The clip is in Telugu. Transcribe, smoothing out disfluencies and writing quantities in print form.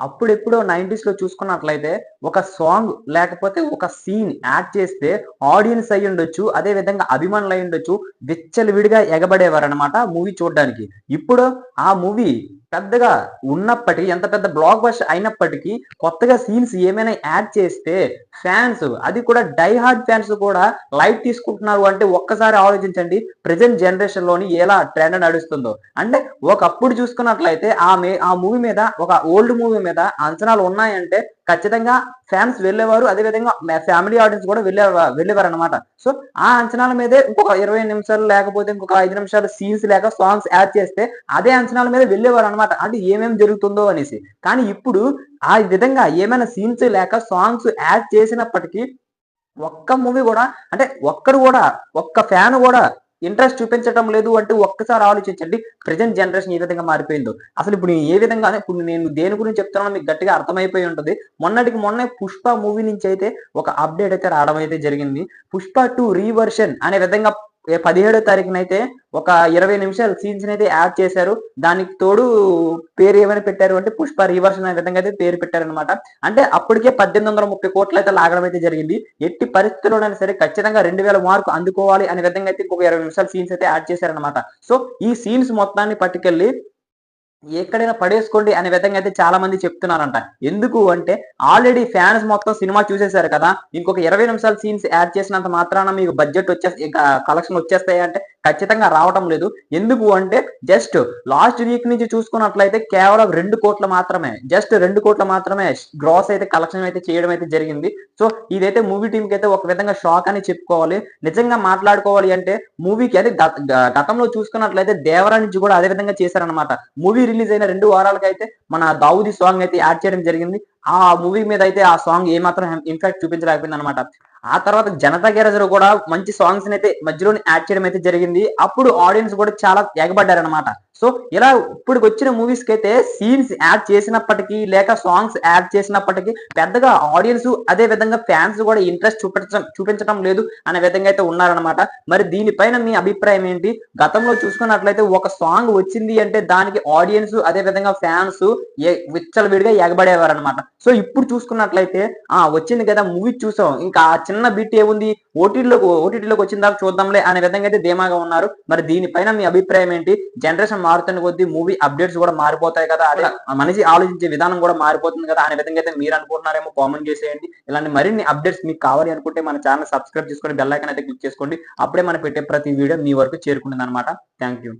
అప్పుడెప్పుడో 90s లో చూసుకున్నట్లయితే ఒక సాంగ్ లేకపోతే ఒక సీన్ యాడ్ చేస్తే ఆడియన్స్ అయ్యుండొచ్చు, అదే విధంగా అభిమానులు అయ్యుండొచ్చు, విచ్చలవిడిగా ఎగబడేవారనమాట మూవీ చూడ్డానికి. ఇప్పుడు ఆ మూవీ పెద్దగా ఉన్నప్పటికీ ఎంత పెద్ద బ్లాక్ బస్టర్ అయినప్పటికీ కొత్తగా సీన్స్ ఏమైనా యాడ్ చేస్తే ఫ్యాన్స్ అది కూడా డై హార్డ్ ఫ్యాన్స్ కూడా లైట్ తీసుకుంటున్నారు అంటే ఒక్కసారి ఆలోచించండి. ప్రెజెంట్ జనరేషన్ లోని ఎలా ట్రెండ్ నడుస్తుందో. అంటే ఒకప్పుడు చూసుకున్నట్లయితే ఆ మూవీ మీద ఒక ఓల్డ్ మూవీ మీద అంచనాలు ఉన్నాయంటే ఖచ్చితంగా ఫ్యాన్స్ వెళ్ళేవారు. అదే విధంగా ఫ్యామిలీ ఆడియన్స్ కూడా వెళ్ళేవారనమాట. సో ఆ అంచనాల మీదే ఇంకొక 20 నిమిషాలు లేకపోతే ఇంకొక 5 నిమిషాలు సీన్స్ లేక సాంగ్స్ యాడ్ చేస్తే అదే అంచనాల మీద వెళ్ళేవారనమాట. అంటే ఏమేమి జరుగుతుందో అనేసి. కానీ ఇప్పుడు ఆ విధంగా ఏమైనా సీన్స్ లేక సాంగ్స్ యాడ్ చేసినప్పటికీ ఒక్క మూవీ గూడా అంటే ఒక్కడు గూడా ఒక్క ఫ్యాన్ గూడా ఇంట్రెస్ట్ చూపించటం లేదు అంటే ఒక్కసారి ఆలోచించండి. ప్రెజెంట్ జనరేషన్ ఏ విధంగా మారిపోయిందో. అసలిప్పుడు నేను ఏ విధంగా ఇప్పుడు నేను దేని గురించి చెప్తున్నానో మీకు గట్టిగా అర్థమైపోయి ఉంటది. మొన్నటికి మొన్నే 'పుష్ప' మూవీ నుంచయితే ఒక అప్‌డేట్ అయితే రావడం అయితే జరిగింది. 'పుష్ప 2' రీవర్షన్ అనే విధంగా 17 తారీఖునైతే ఒక 20 నిమిషాల సీన్స్‌నైతే యాడ్ చేశారు. దానికి తోడు పేరు ఏమని పెట్టారు అంటే 'పుష్ప రీవర్షన్' అనే విధంగా అయితే పేరు పెట్టారనమాట. అంటే అప్పటికే 1830,00,00,000 అయితే లాగడం అయితే జరిగింది. ఎట్టి పరిస్థితుల్లోనైనా సరే ఖచ్చితంగా 2000 మార్క్ అందుకోవాలి అనే విధంగా అయితే ఇంకొక 20 నిమిషాల సీన్స్ అయితే యాడ్ చేశారనమాట. సో, ఈ సీన్స్ మొత్తాన్ని పట్టుకెళ్ళి ఎక్కడైనా పడేసుకోండి అనే విధంగా అయితే చాలా మంది చెప్తున్నారంట. ఎందుకు అంటే ఆల్రెడీ ఫ్యాన్స్ మొత్తం సినిమా చూసేసారు కదా! ఇంకొక 20 నిమిషాల సీన్స్ యాడ్ చేసినంత మాత్రాన మీకు బడ్జెట్ ఇంకా కలెక్షన్ వచ్చేస్తాయా అంటే ఖచ్చితంగా రావటం లేదు. ఎందుకు అంటే జస్ట్ లాస్ట్ వీక్ నుంచి చూసుకున్నట్లయితే కేవలం 2,00,00,000 మాత్రమే. జస్ట్ 2,00,00,000 మాత్రమే గ్రాస్ అయితే కలెక్షన్ అయితే చేయడం అయితే జరిగింది. సో, ఇదైతే మూవీ టీమ్‌కి అయితే ఒక విధంగా షాక్ అని చెప్పుకోవాలి. నిజంగా మాట్లాడుకోవాలి అంటే మూవీకి అది గతంలో చూసుకున్నట్లయితే 'దేవరా' నుంచి కూడా అదే విధంగా చేశారనమాట. మూవీ రిలీజ్ అయిన 2 వారాలకైతే మన 'దావూదీ' సాంగ్ అయితే యాడ్ చేయడం జరిగింది. ఆ మూవీ మీద అయితే ఆ సాంగ్ ఏమాత్రం ఇంపాక్ట్ చూపించలేకపోయిందనమాట. ఆ తర్వాత 'జనతా గ్యారేజ్‌లో' కూడా మంచి సాంగ్స్‌నైతే మధ్యలోనే యాడ్ చేయడం అయితే జరిగింది. అప్పుడు ఆడియన్స్ కూడా చాలా ఎగబడ్డారనమాట. సో, ఇలా ఇప్పటికొచ్చిన మూవీస్‌కైతే సీన్స్ యాడ్ చేసినప్పటికీ, లేక సాంగ్స్ యాడ్ చేసినప్పటికీ పెద్దగా ఆడియన్స్ అదే విధంగా ఫ్యాన్స్ కూడా ఇంట్రెస్ట్ చూపించటం లేదు అనే విధంగా అయితే ఉన్నారనమాట. మరి దీనిపైన మీ అభిప్రాయం ఏంటి? గతంలో చూసుకున్నట్లయితే ఒక సాంగ్ వచ్చింది అంటే దానికి ఆడియన్స్ అదే విధంగా ఫ్యాన్స్ విచ్చలవిడిగా ఎగబడేవారనమాట. సో, ఇప్పుడు చూసుకున్నట్లయితే వచ్చింది కదా! మూవీ చూసాం. ఇంకా ఆ చిన్న బిట్ ఏముంది ఓటీటీలోకి వచ్చిన దాకా చూద్దాంలే అనే విధంగా అయితే ధీమాగా ఉన్నారు. మరి దీనిపైన మీ అభిప్రాయం ఏంటి? జనరేషన్ మారుతున్న కొద్దీ మూవీ అప్‌డేట్స్ కూడా మారిపోతాయి కదా! అదే మనిషి ఆలోచించే విధానం కూడా మారిపోతుంది కదా! అనే విధంగా అయితే మీరు అనుకుంటున్నారేమో కామెంట్ చేసేయండి. ఇలాంటి మరిన్ని అప్‌డేట్స్ మీకు కావాలి అనుకుంటే మన ఛానెల్ సబ్స్క్రైబ్ చేసుకొని బెల్ ఐకాన్ అయితే క్లిక్ చేసుకోండి. అప్పుడే మనం పెట్టే ప్రతి వీడియో మీ వరకు చేరుకుంటుందన్నమాట. Thank you.